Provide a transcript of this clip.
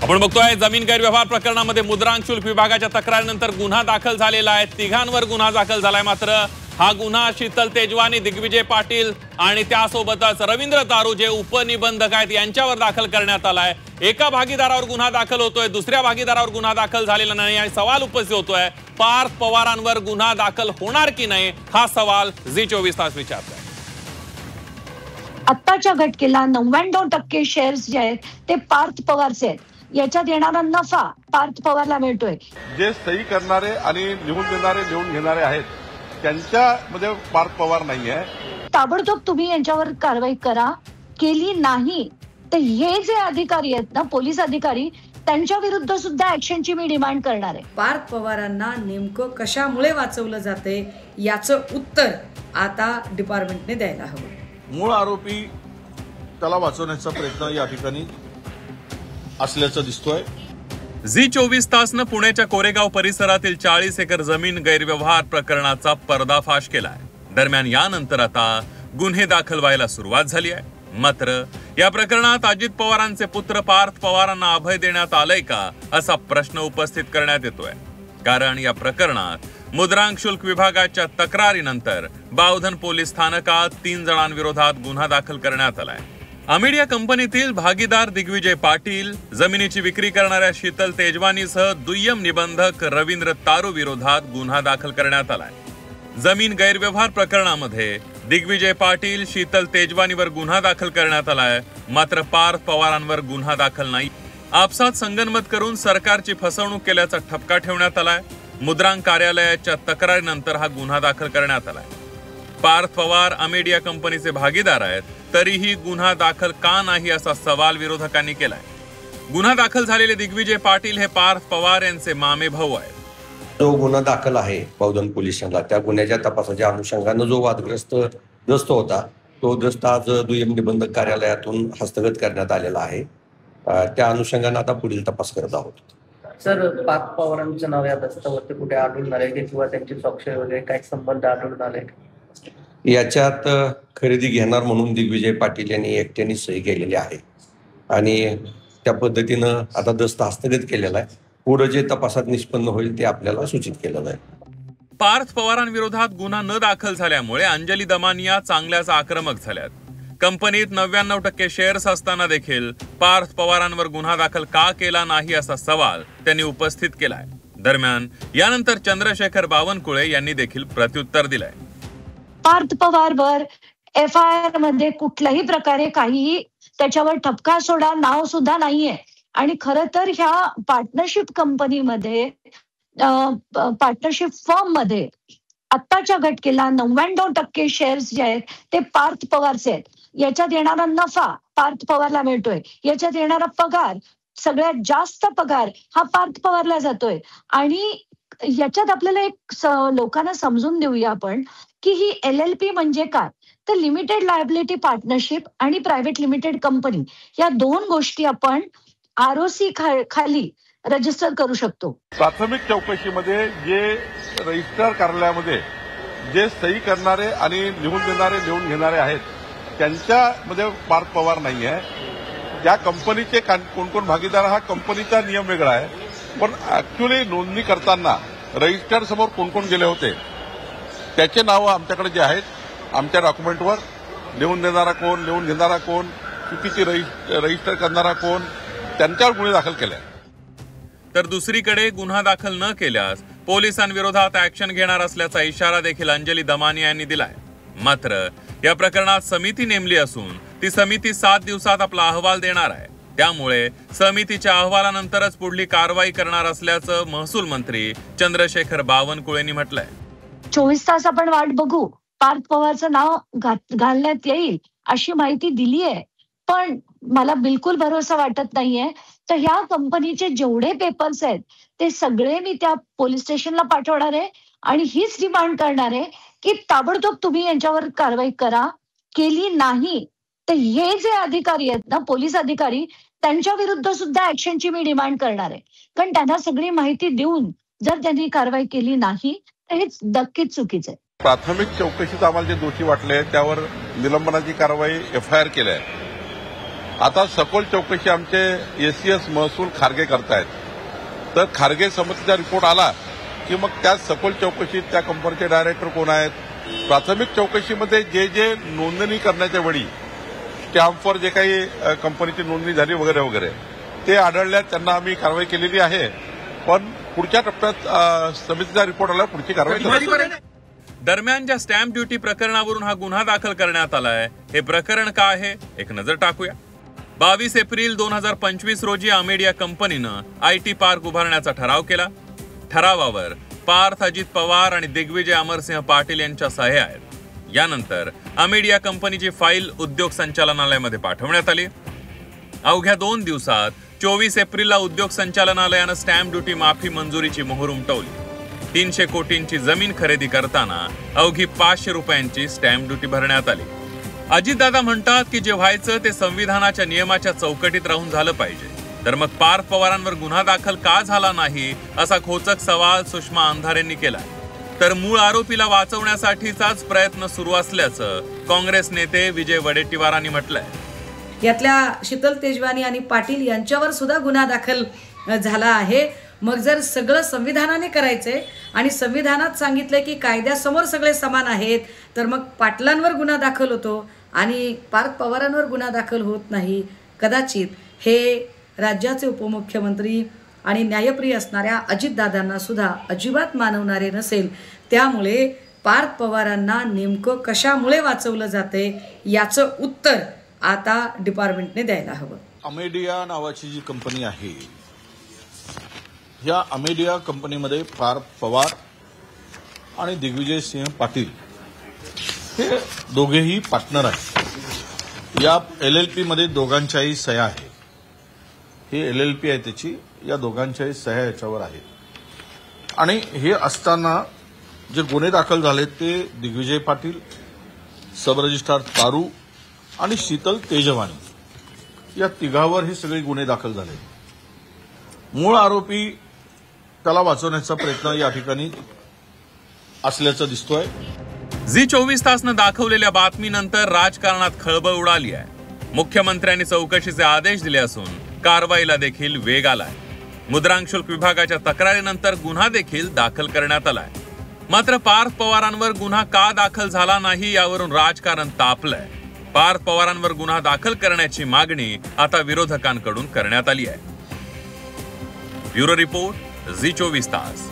आपण बघतोय जमीन गैरव्यवहार प्रकरणामध्ये मुद्रांक शुल्क विभागाच्या तक्रारीनंतर गुन्हा दाखल झालेला आहे। तिघांवर गुन्हा दाखल झालाय। मात्र हा गुन्हा शीतल तेजवानी, दिग्विजय पाटील आणि त्यासोबतच रवींद्र तारू जे उपनिबंधक आहेत यांच्यावर दाखल करण्यात आलाय। एका भागीदारावर गुन्हा दाखल होतोय, दुसऱ्या भागीदारावर गुन्हा दाखल झालेला नाही आणि सवाल उपस्थित होतोय पार्थ पवारांवर गुन्हा दाखल होणार की नाही हा सवाल झी24 तास विचारतोय। आत्ताच्या घटकेला 99% शेअर्स जे आहेत ते पार्थ पवारचे आहेत। याच्यात येणारा नफा पार्थ पवारला मिळतोय। जे सही करणारे आणि लिहून देणारे, लिहून घेणारे आहेत त्यांच्यामध्ये पार्थ पवार नाहीये। ताबडतोब तुम्ही यांच्यावर कारवाई करा, केली नाही तर हे जे अधिकारी आहेत ना, पोलीस अधिकारी, त्यांच्या विरुद्ध सुद्धा ऍक्शनची मी डिमांड करणार आहे। पार्थ पवारांना नेमकं कशामुळे वाचवलं जाते याचं उत्तर आता डिपार्टमेंटने द्यायला हवं। मूळ आरोपी त्याला वाचवण्याचा प्रयत्न या ठिकाणी असल्याचं दिसतोय। झी24 तासनं पुण्याच्या कोरेगाव परिसरातील 40 एकर जमीन गैरव्यवहार प्रकरणाचा पर्दाफाश केलाय। दरम्यान यानंतर आता गुन्हे दाखल व्हायला सुरुवात झाली आहे। मात्र या प्रकरणात अजित पवारांचे पुत्र पार्थ पवारांना अभय देण्यात आलंय का असा प्रश्न उपस्थित करण्यात येतोय। कारण या प्रकरणात मुद्रांक शुल्क विभागाच्या तक्रारीनंतर बावधन पोलीस स्थानकात 3 जणांविरोधात गुन्हा दाखल करण्यात आलाय। अमिडिया कंपनीतील भागीदार दिग्विजय पाटील, जमिनीची विक्री करणाऱ्या शीतल तेजवानीसह दुय्यम निबंधक रवींद्र तारू विरोधात गुन्हा दाखल करण्यात आलाय। जमीन गैरव्यवहार प्रकरणामध्ये दिग्विजय पाटील, शीतल तेजवानीवर गुन्हा दाखल करण्यात आलाय। मात्र पार्थ पवारांवर गुन्हा दाखल नाही। आपसात संगनमत करून सरकारची फसवणूक केल्याचा ठपका ठेवण्यात आलाय। मुद्रांक कार्यालयाच्या तक्रारीनंतर हा गुन्हा दाखल करण्यात आलाय। पार्थ पवार अमेडिया कंपनीचे भागीदार आहेत, तरीही गुन्हा दाखल का नाही असा सवाल विरोधकांनी केलाय। गुन्हा दाखल झालेले दिग्विजय पाटील हे पार्थ पवार यांचे मामे भाऊ आहेत। जो गुन्हा दाखल आहे बावधन पोलिसांना, त्या गुन्ह्याच्या तपासाच्या अनुषंगानं जो वादग्रस्त दस्त होता तो दस्त आज दुय्यम निबंधक कार्यालयातून हस्तगत करण्यात आलेला आहे। त्या अनुषंगानं आता पुढील तपास करत आहोत। सर, पार्थ पवारांचं नाव या दस्तावरती कुठे आढळून आलंय किंवा त्यांची स्वाक्षरी वगैरे काही संबंध आढळून आले? याच्यात खरेदी घेणार म्हणून दिग्विजय पाटील यांनी एकट्याने सही केलेली आहे आणि त्या पद्धतीनं आता दस्त हस्तगत केलेला आहे। पुढे जे तपासात निष्पन्न होईल ते आपल्याला सूचित केलेलं आहे। पार्थ पवारांविरोधात गुन्हा न दाखल झाल्यामुळे अंजली दमानिया चांगल्याच आक्रमक झाल्यात। कंपनीत 99% शेअर्स असताना देखील पार्थ पवारांवर गुन्हा दाखल का केला नाही असा सवाल त्यांनी उपस्थित केलाय। दरम्यान यानंतर चंद्रशेखर बावनकुळे यांनी देखील प्रत्युत्तर दिलंय। पार्थ पवारवर FIR मध्ये कुठल्याही प्रकारे काहीही त्याच्यावर ठपका सोडा नाव सुद्धा नाहीये आणि खरं तर ह्या पार्टनरशिप कंपनीमध्ये, पार्टनरशिप फर्म मध्ये आत्ताच्या घटकेला 99% शेअर्स जे आहेत ते पार्थ पवारचे आहेत। याच्यात येणारा नफा पार्थ पवारला मिळतोय। याच्यात येणारा पगार, सगळ्यात जास्त पगार हा पार्थ पवारला जातोय। आणि याच्यात आपल्याला एक लोकांना समजून देऊया आपण की ही LLP म्हणजे काय, तर लिमिटेड लायबिलिटी पार्टनरशिप आणि प्रायव्हेट लिमिटेड कंपनी, या 2 गोष्टी आपण ROC खाली रजिस्टर करू शकतो। प्राथमिक चौकशीमध्ये जे रजिस्टर कार्यालयामध्ये जे सही करणारे आणि लिहून देणारे, लिहून घेणारे आहेत त्यांच्यामध्ये पार्थ पवार नाहीये। ज्या कंपनीचे कोण कोण भागीदार हा कंपनीचा नियम वेगळा आहे, पण ऍक्च्युअली नोंदणी करताना रजिस्टर समोर कोण कोण गेले होते त्याचे नाव आमच्याकडे जे आहेत आमच्या डॉक्युमेंटवर, लिहून देणारा कोण, लिहून घेणारा कोण, चुकीची रजिस्टर करणारा कोण, त्यांच्यावर गुन्हे दाखल केले। तर दुसरीकडे गुन्हा दाखल न केल्यास पोलिसांविरोधात ऍक्शन घेणार असल्याचा इशारा देखील अंजली दमानिया यांनी दिलाय। मात्र या प्रकरणात समिती नेमली असून ती समिती 7 दिवसात आपला अहवाल देणार आहे। त्यामुळे समितीच्या अहवालानंतरच पुढली कारवाई करणार असल्याचं महसूल मंत्री चंद्रशेखर बावनकुळेंनी म्हटलंय। 24 तास आपण वाट बघू, पार्थ पवारचं नाव घालण्यात येईल अशी माहिती दिली आहे, पण मला बिलकुल भरोसा वाटत नाहीये। तर ह्या कंपनीचे जेवढे पेपर्स आहेत ते सगळे मी त्या पोलीस स्टेशनला पाठवणार आहे आणि हीच डिमांड करणार आहे की ताबडतोब तुम्ही यांच्यावर कारवाई करा, केली नाही तर हे जे अधिकारी आहेत ना, पोलीस अधिकारी, त्यांच्या विरुद्ध सुद्धा ऍक्शनची मी डिमांड करणार आहे। कारण त्यांना सगळी माहिती देऊन जर त्यांनी कारवाई केली नाही तर हे नक्कीच चुकीचं आहे। प्राथमिक चौकशीत आम्हाला जे दोषी वाटले त्यावर निलंबनाची कारवाई FIR केली आहे आता सखोल चौकशी आमचे एसीएस महसूल खारगे करतायत. तर खारगे समितीचा रिपोर्ट आला की मग त्या सखोल चौकशीत त्या कंपनीचे डायरेक्टर कोण आहेत, प्राथमिक चौकशीमध्ये जे जे नोंदणी करण्याच्या वेळी स्टॅम्पवर जे काही कंपनीची नोंदणी झाली वगैरे वगैरे ते आढळल्यात त्यांना आम्ही कारवाई केलेली आहे. पण पुढच्या टप्प्यात समितीचा रिपोर्ट आला पुढची कारवाई. दरम्यान ज्या स्टॅम्प ड्युटी प्रकरणावरून हा गुन्हा दाखल करण्यात आलाय, हे प्रकरण काय आहे एक नजर टाकूया. 22 एप्रिल 2025 रोजी अमेडिया कंपनीनं IT पार्क उभारण्याचा ठराव केला. ठरावावर पार्थ अजित पवार आणि दिग्विजय अमरसिंह पाटील यांच्या सह्या आहेत. यानंतर अमेडिया कंपनीची फाईल उद्योग संचालनालयामध्ये पाठवण्यात आली. अवघ्या 2 दिवसात 24 एप्रिलला उद्योग संचालनालयानं स्टॅम्प ड्युटी माफी मंजुरीची मोहर उमटवली. 300 कोटींची जमीन खरेदी करताना अवघी 500 रुपयांची स्टॅम्प ड्युटी भरण्यात आली. अजितदादा म्हणतात की जे व्हायचं ते संविधानाच्या नियमाच्या चौकटीत राहून झालं पाहिजे. तर मग पार्थ पवारांवर गुन्हा दाखल का झाला नाही असा खोचक सवाल सुषमा अंधारे यांनी केला. तर मूळ आरोपीला वाचवण्यासाठीचाच प्रयत्न सुरू असल्याचं काँग्रेस नेते विजय वडेट्टीवारांनी म्हटलंय. यातल्या शीतल तेजवानी आणि पाटील यांच्यावर सुद्धा गुन्हा दाखल झाला आहे. मग जर सगळं संविधानाने करायचंय आणि संविधानात सांगितलंय की कायद्यासमोर सगळे समान आहेत, तर मग पाटलांवर गुन्हा दाखल होतो आणि पार्थ पवारांवर गुन्हा दाखल होत नाही. कदाचित हे राज्याचे उपमुख्यमंत्री आणि न्यायप्रिय असणाऱ्या अजितदादांना सुद्धा अजिबात मानवणारे नसेल. त्यामुळे पार्थ पवारांना नेमकं कशामुळे वाचवलं जाते याचं उत्तर आता डिपार्टमेंटने द्यायला हवं. अमेडिया नावाची जी कंपनी आहे, या अमेडिया कंपनीमध्ये पार्थ पवार आणि दिग्विजय सिंह पाटील हे दोघेही पार्टनर आहेत. या LLP मध्ये दोघांच्याही सह्या आहेत. ही LLP आहे त्याची, या दोघांच्याही सह्या याच्यावर आहेत. आणि हे असताना जे गुन्हे दाखल झाले ते दिग्विजय पाटील, सब रजिस्ट्रार तारू आणि शीतल तेजवानी या तिघावर हे सगळे गुन्हे दाखल झाले. मूळ आरोपी त्याला वाचवण्याचा प्रयत्न या ठिकाणी असल्याचं दिसतोय. झी 24 दाखवलेल्या बातमीनंतर राजकारणात खळबळ उडाली आहे. मुख्यमंत्र्यांनी चौकशीचे आदेश दिले असून कारवाईला देखील वेग आलाय. मुद्रांक शुल्क विभागाच्या तक्रारीनंतर गुन्हा देखील दाखल करण्यात आलाय. मात्र पार्थ पवारांवर गुन्हा का दाखल झाला नाही यावरून राजकारण तापलंय. पार्थ पवारांवर गुन्हा दाखल करण्याची मागणी आता विरोधकांकडून करण्यात आली आहे. ब्युरो रिपोर्ट, झी 24 तास.